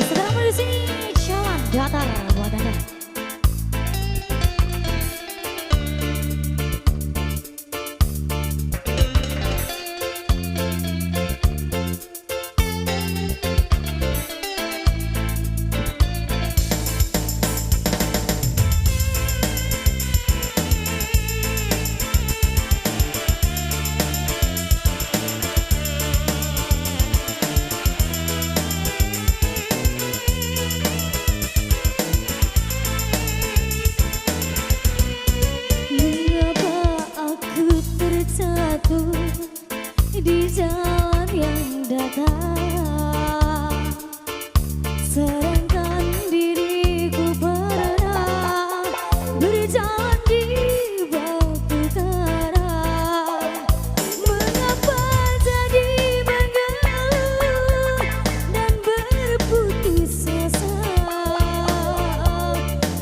segala musisi jalan datar buat Anda. Di jalan yang datar, sedangkan diriku pernah berjalan di batu karang. Mengapa jadi mengeluh dan berputus asa?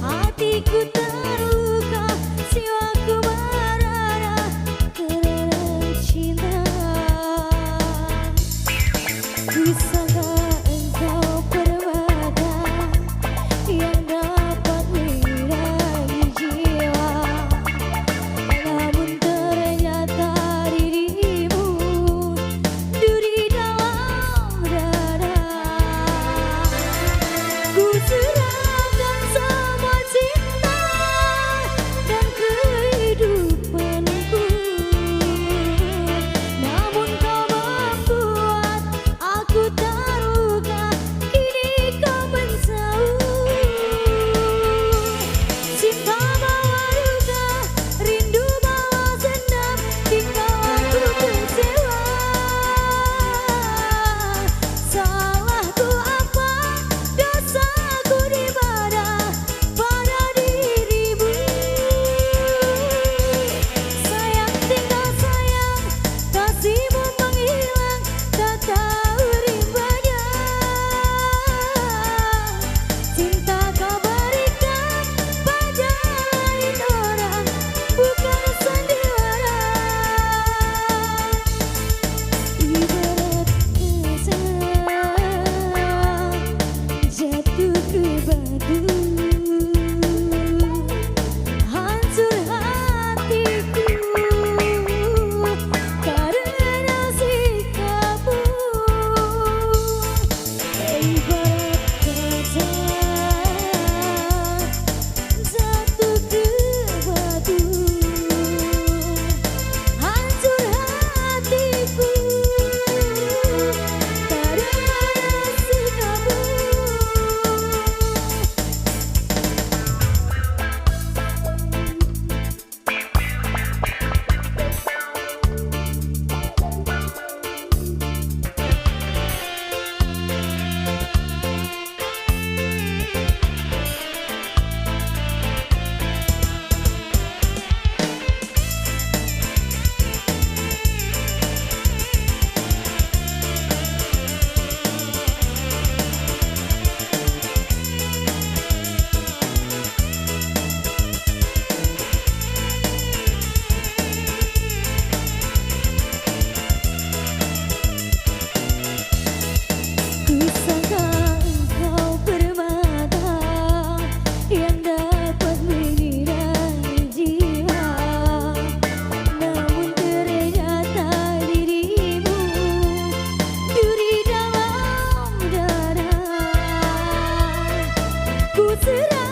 Hatiku terluka, jiwaku merana karena cinta. Bisakah engkau permata yang dapat mengirangi jiwa, namun ternyata dirimu duri dalam dada. Ku serahkan semua cinta dan kehidupanku, namun kau membuat aku terluka, kini kau menjauh. Cinta bawa luka, rindu bawa dendam, tinggal aku kecewa. Salahku apa, dosaku di mana pada dirimu? Sayang tinggal sayang, kasihmu menghilang, tak tahu rimbanya. Cinta kau berikan pada lain orang, bukan sandiwara. Ibarat kesal jatuh ke batu, hancur hatiku karena sikapmu. Ibarat kesal jatuh ke batu, hancur hatiku karena sikapmu. Kusangka engkau permata yang dapat mengirangi jiwa, namun ternyata dirimu duri dalam dada. Ku serahkan